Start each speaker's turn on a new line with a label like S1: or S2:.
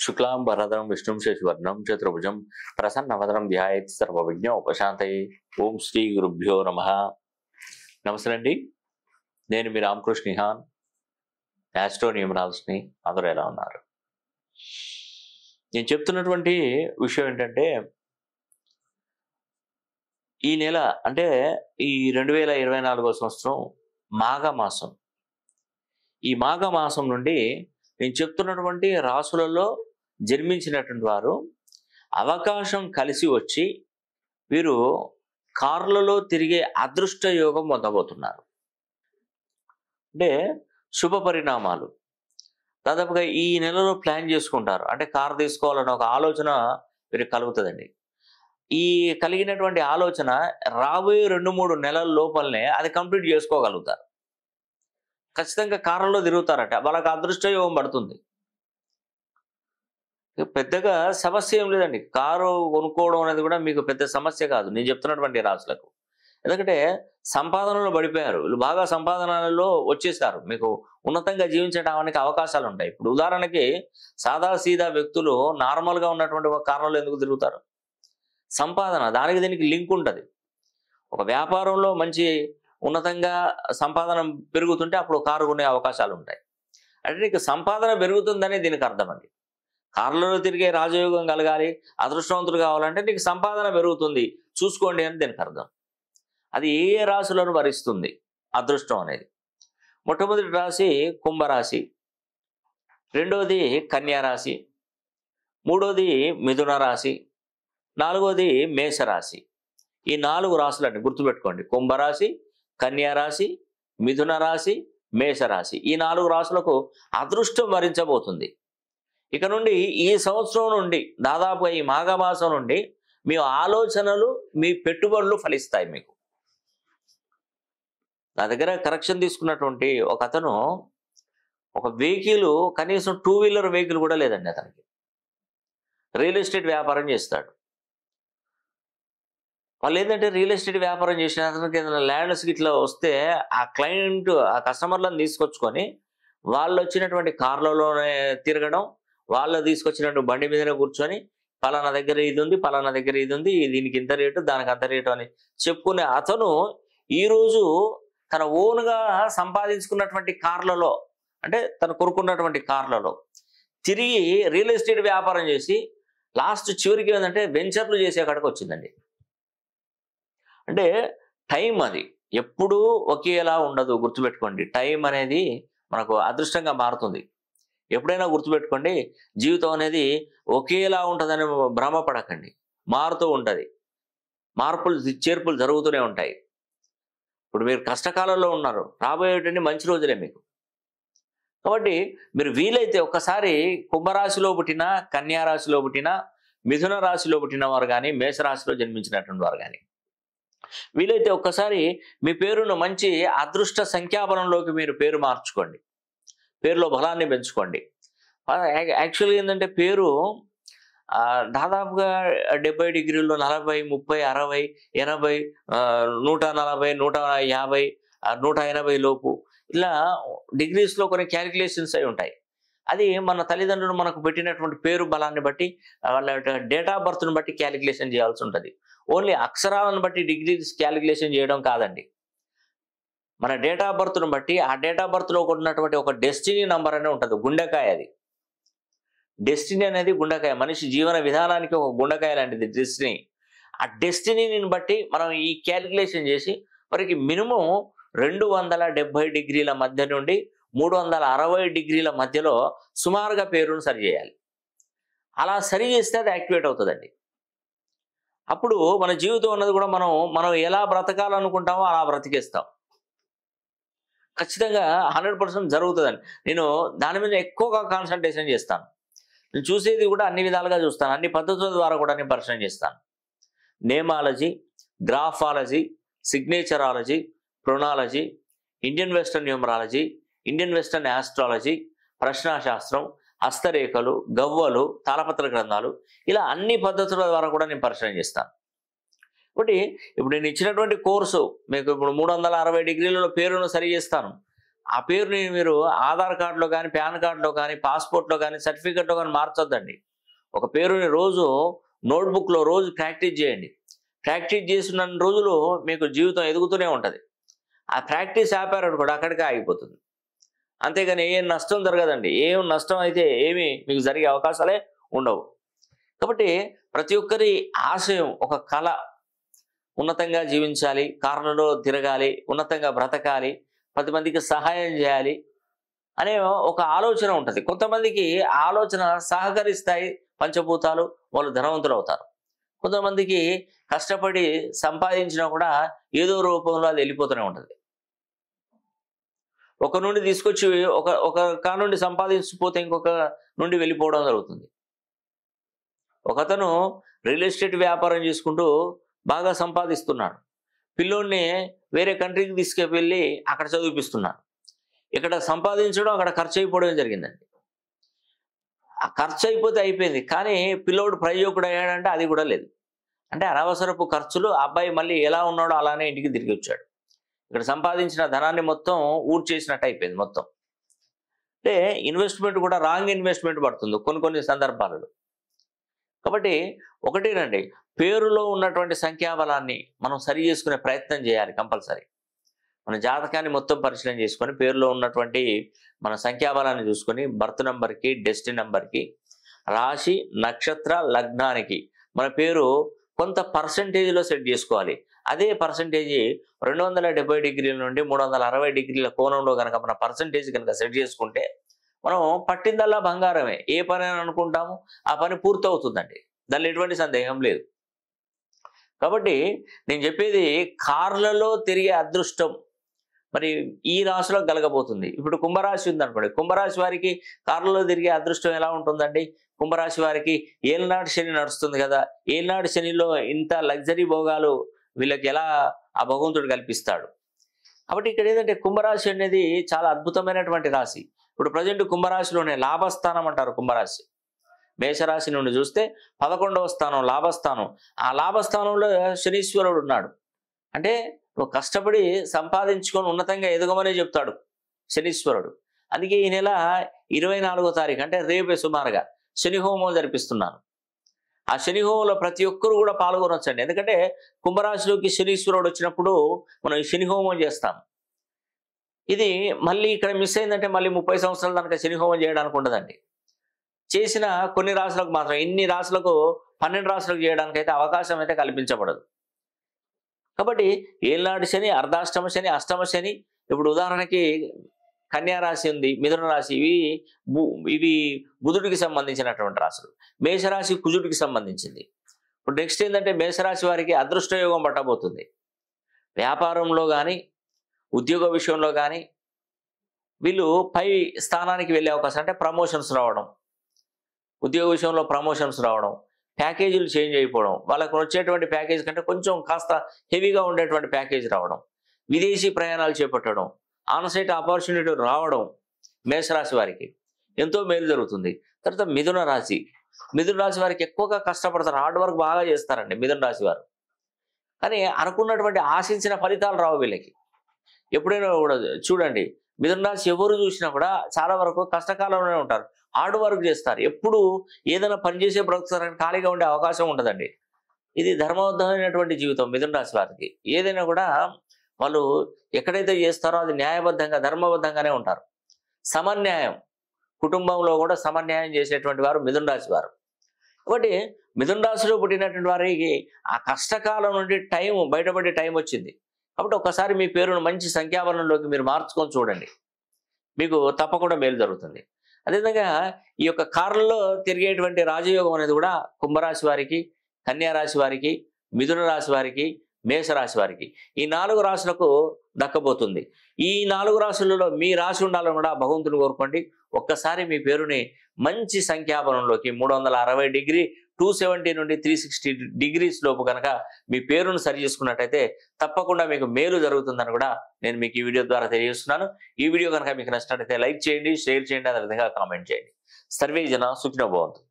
S1: శుక్లాంబరధరం విష్ణుం శశివర్ణం చతుర్భుజం ప్రసన్నవదనం ధ్యాయేత్ సర్వవిఘ్నోపశాంతయే. ఓం శ్రీ గురుభ్యో నమః. నమస్తే అండి, నేను మీ రామకృష్ణ నిహాన్, యాస్ట్రో న్యూమరాలజీని. అందరూ ఎలా ఉన్నారు? నేను చెప్తున్నటువంటి విషయం ఏంటంటే, ఈ నెల అంటే ఈ 2024 సంవత్సరం మాఘమాసం. ఈ మాఘమాసం నుండి నేను చెప్తున్నటువంటి రాసులలో జన్మించినటువంటి వారు అవకాశం కలిసి వచ్చి వీరు కార్లలో తిరిగే అదృష్ట యోగం పొందబోతున్నారు. అంటే శుభ పరిణామాలు దాదాపుగా ఈ నెలలో ప్లాన్ చేసుకుంటారు. అంటే కారు తీసుకోవాలన్న ఒక ఆలోచన వీరికి కలుగుతుందండి. ఈ కలిగినటువంటి ఆలోచన రాబోయే 2-3 నెలల లోపలనే అది కంప్లీట్ చేసుకోగలుగుతారు. ఖచ్చితంగా కారులో తిరుగుతారట, వాళ్ళకి అదృష్ట యోగం పడుతుంది. పెద్దగా సమస్య ఏం లేదండి, కారు కొనుక్కోవడం అనేది కూడా మీకు పెద్ద సమస్య కాదు నేను చెప్తున్నటువంటి రాసులకు. ఎందుకంటే సంపాదనలో పడిపోయారు వీళ్ళు, బాగా సంపాదనలో వచ్చేసారు. మీకు ఉన్నతంగా జీవించడానికి అవకాశాలు ఉంటాయి. ఇప్పుడు ఉదాహరణకి సాదా సీదా వ్యక్తులు నార్మల్గా ఉన్నటువంటి ఒక కారులో ఎందుకు తిరుగుతారు? సంపాదన, దానికి దీనికి లింక్ ఉంటుంది. ఒక వ్యాపారంలో మంచి ఉన్నతంగా సంపాదన పెరుగుతుంటే అప్పుడు కారు కొనే అవకాశాలు ఉంటాయి. అంటే నీకు సంపాదన పెరుగుతుందనే దీనికి అర్థం అండి. కార్లలో తిరిగే రాజయోగం కలగాలి, అదృష్టవంతులు కావాలంటే నీకు సంపాదన పెరుగుతుంది చూసుకోండి అని దీనికి అర్థం. అది ఏ ఏ రాశులను వరిస్తుంది అదృష్టం అనేది? మొట్టమొదటి రాశి కుంభరాశి, రెండోది కన్యా రాశి, మూడోది మిథున రాశి, నాలుగోది మేషరాశి. ఈ 4 రాశులన్నీ గుర్తుపెట్టుకోండి: కుంభరాశి, కన్యా రాశి, మిథున రాశి, మేషరాశి. ఈ 4 రాశులకు అదృష్టం వరించబోతుంది. ఇక నుండి ఈ సంవత్సరం నుండి దాదాపుగా ఈ మాఘమాసం నుండి మీ ఆలోచనలు, మీ పెట్టుబడులు ఫలిస్తాయి. మీకు నా దగ్గర కరెక్షన్ తీసుకున్నటువంటి ఒక అతను ఒక వెహికల్, కనీసం 2 వీలర్ వెహికల్ కూడా లేదండి అతనికి. రియల్ ఎస్టేట్ వ్యాపారం చేస్తాడు. వాళ్ళు ఏంటంటే రియల్ ఎస్టేట్ వ్యాపారం చేసిన అతనికి ఏదైనా ల్యాండ్స్ ఇట్లా వస్తే ఆ క్లయింట్, ఆ కస్టమర్లను తీసుకొచ్చుకొని వాళ్ళు వచ్చినటువంటి కార్లలోనే తిరగడం, వాళ్ళు తీసుకొచ్చినట్టు బండి మీదనే కూర్చొని పలానా దగ్గర ఇది ఉంది, పలానా దగ్గర ఇది ఉంది, దీనికి ఇంత రేటు, దానికి అంత రేటు అని చెప్పుకునే అతను ఈరోజు తన ఓన్గా సంపాదించుకున్నటువంటి కార్లలో, అంటే తను కొనుక్కున్నటువంటి కార్లలో తిరిగి రియల్ ఎస్టేట్ వ్యాపారం చేసి లాస్ట్ చివరికి ఏంటంటే వెంచర్లు చేసే కాడికి వచ్చిందండి. అంటే టైం అది ఎప్పుడూ ఒకేలా ఉండదు, గుర్తుపెట్టుకోండి. టైం అనేది మనకు అదృష్టంగా మారుతుంది. ఎప్పుడైనా గుర్తుపెట్టుకోండి, జీవితం అనేది ఒకేలా ఉంటుందని భ్రమపడకండి. మారుతూ ఉంటుంది, మార్పులు చేర్పులు జరుగుతూనే ఉంటాయి. ఇప్పుడు మీరు కష్టకాలంలో ఉన్నారు, రాబోయేటువంటి మంచి రోజులే మీకు. కాబట్టి మీరు వీలైతే ఒక్కసారి కుంభరాశిలో పుట్టిన, కన్యా రాశిలో పుట్టిన, మిథున రాశిలో పుట్టిన వారు కానీ, మేషరాశిలో జన్మించినటువంటి వారు కానీ వీలైతే ఒక్కసారి మీ పేరును మంచి అదృష్ట సంఖ్యాబలంలోకి మీరు పేరు మార్చుకోండి. పేరులో బలాన్ని పెంచుకోండి. యాక్చువల్గా ఏంటంటే పేరు దాదాపుగా 70 డిగ్రీల్లో 40, 30, 60, 80, 140, 150, 180 లోపు ఇలా డిగ్రీస్లో కొన్ని క్యాలిక్యులేషన్స్ అయి ఉంటాయి. అది మన తల్లిదండ్రులు మనకు పెట్టినటువంటి పేరు బలాన్ని బట్టి, వాళ్ళ డేట్ ఆఫ్ బర్త్ను బట్టి క్యాలిక్యులేషన్ చేయాల్సి ఉంటుంది. ఓన్లీ అక్షరాలను బట్టి డిగ్రీస్ క్యాలిక్యులేషన్ చేయడం కాదండి. మన డేట్ ఆఫ్ బర్త్ను బట్టి, ఆ డేట్ ఆఫ్ బర్త్లో ఉన్నటువంటి ఒక డెస్టినీ నంబర్ అనే ఉంటుంది, గుండెకాయ. అది డెస్టినీ అనేది గుండెకాయ, మనిషి జీవన విధానానికి ఒక గుండెకాయ లాంటిది డెస్టినీ. ఆ డెస్టినీని బట్టి మనం ఈ క్యాలిక్యులేషన్ చేసి మనకి మినిమం 270 డిగ్రీల మధ్య నుండి 360 డిగ్రీల మధ్యలో సుమారుగా పేరును సరి చేయాలి. అలా సరి చేస్తే అది యాక్టివేట్ అవుతుందండి. అప్పుడు మన జీవితం అన్నది కూడా మనం ఎలా బ్రతకాలనుకుంటామో అలా బ్రతికేస్తాం. ఖచ్చితంగా 100% జరుగుతుందండి. నేను దాని మీద ఎక్కువగా కాన్సన్ట్రేషన్ చేస్తాను. నేను చూసేది కూడా అన్ని విధాలుగా చూస్తాను, అన్ని పద్ధతుల ద్వారా కూడా నేను పరిశీలన చేస్తాను. నేమాలజీ, గ్రాఫాలజీ, సిగ్నేచరాలజీ, ప్రొనాలజీ, Indian western numerology, Indian western astrology, ప్రశ్నాశాస్త్రం, హస్తరేఖలు, గవ్వలు, తాళపత్ర గ్రంథాలు, ఇలా అన్ని పద్ధతుల ద్వారా కూడా నేను పరిశీలన చేస్తాను. కాబట్టి ఇప్పుడు నేను ఇచ్చినటువంటి కోర్సు మీకు ఇప్పుడు 360 డిగ్రీలలో పేరును సరి చేస్తాను. ఆ పేరుని మీరు ఆధార్ కార్డులో కానీ, పాన్ కార్డులో కానీ, పాస్పోర్ట్‌లో కానీ, సర్టిఫికేట్‌లో కానీ మార్చొద్దండి. ఒక పేరుని రోజు నోట్‌బుక్‌లో రోజు ప్రాక్టీస్ చేయండి. ప్రాక్టీస్ చేసినన్ని రోజులు మీకు జీవితం ఎదుగుతూనే ఉంటది. ఆ ప్రాక్టీస్ ఆపారనుకోండి అక్కడికే ఆగిపోతుంది. అంతేగాని ఏం నష్టం జరగదండి. ఏం నష్టం అయితే ఏమి మీకు జరిగే అవకాశాలే ఉండవు. కాబట్టి ప్రతి ఒక్కరి ఆశయం, ఒక కల, ఉన్నతంగా జీవించాలి, కార్లలో తిరగాలి, ఉన్నతంగా బ్రతకాలి, 10 మందికి సహాయం చేయాలి అనే ఒక ఆలోచన ఉంటది. కొంతమందికి ఆలోచన సహకరిస్తాయి పంచభూతాలు, వాళ్ళు ధనవంతులు అవుతారు. కొంతమందికి కష్టపడి సంపాదించినా కూడా ఏదో రూపంలో అది వెళ్ళిపోతూనే ఉంటది. ఒక నుండి తీసుకొచ్చి ఒక కా నుండి సంపాదించిపోతే ఇంకొక నుండి వెళ్ళిపోవడం జరుగుతుంది. ఒకతను రియల్ ఎస్టేట్ వ్యాపారం చేసుకుంటూ బాగా సంపాదిస్తున్నాడు. పిల్లోడిని వేరే కంట్రీకి తీసుకెళ్ళి అక్కడ చదివిపిస్తున్నాడు. ఇక్కడ సంపాదించడం, అక్కడ ఖర్చు అయిపోవడం జరిగిందండి. ఆ ఖర్చు అయిపోతే అయిపోయింది. కానీ పిల్లోడు ప్రయోజకుడు అయ్యాడంటే అది కూడా లేదు. అంటే అనవసరపు ఖర్చులు. ఆ అబ్బాయి మళ్ళీ ఎలా ఉన్నాడో అలానే ఇంటికి తిరిగి వచ్చాడు. ఇక్కడ సంపాదించిన ధనాన్ని మొత్తం ఊడ్చేసినట్టు అయిపోయింది మొత్తం. అంటే ఇన్వెస్ట్మెంట్ కూడా రాంగ్ ఇన్వెస్ట్మెంట్ పడుతుంది కొన్ని సందర్భాలలో. కాబట్టి ఒకటేనండి, పేరులో ఉన్నటువంటి సంఖ్యాబలాన్ని మనం సరి చేసుకునే ప్రయత్నం చేయాలి కంపల్సరీ. మన జాతకాన్ని మొత్తం పరిశీలన చేసుకొని పేరులో ఉన్నటువంటి మన సంఖ్యాబలాన్ని చూసుకొని బర్త్ నంబర్కి, డెస్టినీ నంబర్కి, రాశి, నక్షత్ర, లగ్నానికి మన పేరు కొంత పర్సంటేజ్లో సెట్ చేసుకోవాలి. అదే పర్సంటేజీ 270 డిగ్రీల నుండి 360 డిగ్రీల కోణంలో కనుక మన పర్సంటేజ్ కనుక సెట్ చేసుకుంటే మనం పట్టిందల్లా బంగారమే. ఏ పని అని అనుకుంటాము ఆ పని పూర్తవుతుందండి. దానిలో ఎటువంటి సందేహం లేదు. కాబట్టి నేను చెప్పేది, కార్లలో తిరిగే అదృష్టం మరి ఈ రాశిలో కలగబోతుంది. ఇప్పుడు కుంభరాశి ఉందనుకోండి, కుంభరాశి వారికి కార్లలో తిరిగే అదృష్టం ఎలా ఉంటుందండి? కుంభరాశి వారికి ఏలినాటి శని నడుస్తుంది కదా. ఏలినాటి శనిలో ఇంత లగ్జరీ భోగాలు వీళ్ళకి ఎలా ఆ భగవంతుడు కల్పిస్తాడు? కాబట్టి ఇక్కడ ఏంటంటే కుంభరాశి అనేది చాలా అద్భుతమైనటువంటి రాశి. ఇప్పుడు ప్రజెంట్ కుంభరాశిలోనే లాభస్థానం అంటారు కుంభరాశి. మేషరాశి నుండి చూస్తే 11వ స్థానం లాభస్థానం. ఆ లాభస్థానంలో శనీశ్వరుడు ఉన్నాడు. అంటే నువ్వు కష్టపడి సంపాదించుకొని ఉన్నతంగా ఎదగమనే చెప్తాడు శనీశ్వరుడు. అందుకే ఈ నెల 24వ తారీఖు అంటే రేపే సుమారుగా శని హోమం జరిపిస్తున్నాను. ఆ శని హోమంలో ప్రతి ఒక్కరు కూడా పాల్గొనొచ్చండి. ఎందుకంటే కుంభరాశిలోకి శనీశ్వరుడు వచ్చినప్పుడు మనం ఈ శని హోమం చేస్తాం. ఇది మళ్ళీ ఇక్కడ మిస్ అయిందంటే మళ్ళీ 30 సంవత్సరాల దాకా శని హోమం చేయడానికి ఉండదండి. చేసిన కొన్ని రాశులకు మాత్రం, ఇన్ని రాశులకు 12 రాశులకు చేయడానికి అయితే అవకాశం అయితే కల్పించబడదు. కాబట్టి ఏళ్ళనాటి శని, అర్ధాష్టమ శని, అష్టమ శని. ఇప్పుడు ఉదాహరణకి కన్యా రాశి ఉంది, మిథున రాశి, ఇవి బుధుడికి సంబంధించినటువంటి రాశులు. మేషరాశి కుజుడికి సంబంధించింది. ఇప్పుడు నెక్స్ట్ ఏంటంటే మేషరాశి వారికి అదృష్టయోగం పట్టబోతుంది. వ్యాపారంలో కానీ, ఉద్యోగ విషయంలో కానీ వీళ్ళు పై స్థానానికి వెళ్ళే అవకాశం, అంటే ప్రమోషన్స్ రావడం, ఉద్యోగ విషయంలో ప్రమోషన్స్ రావడం, ప్యాకేజీలు చేంజ్ అయిపోవడం, వాళ్ళకు వచ్చేటువంటి ప్యాకేజ్ కంటే కొంచెం కాస్త హెవీగా ఉండేటువంటి ప్యాకేజ్ రావడం, విదేశీ ప్రయాణాలు చేపట్టడం, ఆన్సైట్ ఆపర్చునిటీ రావడం మేషరాశి వారికి ఎంతో మేలు జరుగుతుంది. తర్వాత మిథున రాశి. మిథున రాశి వారికి ఎక్కువగా కష్టపడతారు, హార్డ్ వర్క్ బాగా చేస్తారండి మిథున రాశి వారు. కానీ అనుకున్నటువంటి ఆశించిన ఫలితాలు రావు వీళ్ళకి. ఎప్పుడైనా కూడా చూడండి, మిథున రాశి ఎవరు చూసినా కూడా చాలా వరకు కష్టకాలంలోనే ఉంటారు, హార్డ్ వర్క్ చేస్తారు. ఎప్పుడు ఏదైనా పని చేసే బ్రతుకుతారని ఖాళీగా ఉండే అవకాశం ఉండదండి. ఇది ధర్మబద్ధమైనటువంటి జీవితం మిథున రాశి వారికి. ఏదైనా కూడా వాళ్ళు ఎక్కడైతే చేస్తారో అది న్యాయబద్ధంగా, ధర్మబద్ధంగానే ఉంటారు. సమన్యాయం, కుటుంబంలో కూడా సమన్యాయం చేసేటువంటి వారు మిథున రాశి వారు. కాబట్టి మిథున రాశిలో పుట్టినటువంటి వారికి ఆ కష్టకాలం నుండి బయటపడే టైం వచ్చింది. కాబట్టి ఒకసారి మీ పేరును మంచి సంఖ్యాబలంలోకి మీరు మార్చుకొని చూడండి, మీకు తప్పకుండా మేలు జరుగుతుంది. అదేవిధంగా ఈ యొక్క కార్లలో తిరిగేటువంటి రాజయోగం అనేది కూడా కుంభరాశి వారికి, కన్యా రాశి వారికి, మిథున రాశి వారికి, మేషరాశి వారికి, ఈ 4 రాశులకు దక్కబోతుంది. ఈ 4 రాశులలో మీ రాశి ఉండాలని కూడా భగవంతుని కోరుకోండి. ఒక్కసారి మీ పేరుని మంచి సంఖ్యాబలంలోకి 360 డిగ్రీ 270 నుండి 360 డిగ్రీస్ లోపు కనుక మీ పేరును సరి చేసుకున్నట్టయితే తప్పకుండా మీకు మేలు జరుగుతుందని కూడా నేను మీకు ఈ వీడియో ద్వారా తెలియజేస్తున్నాను. ఈ వీడియో కనుక మీకు నచ్చినట్లయితే లైక్ చేయండి, షేర్ చేయండి, అదేవిధంగా కామెంట్ చేయండి. సర్వే జన సుఖినో భవంతు.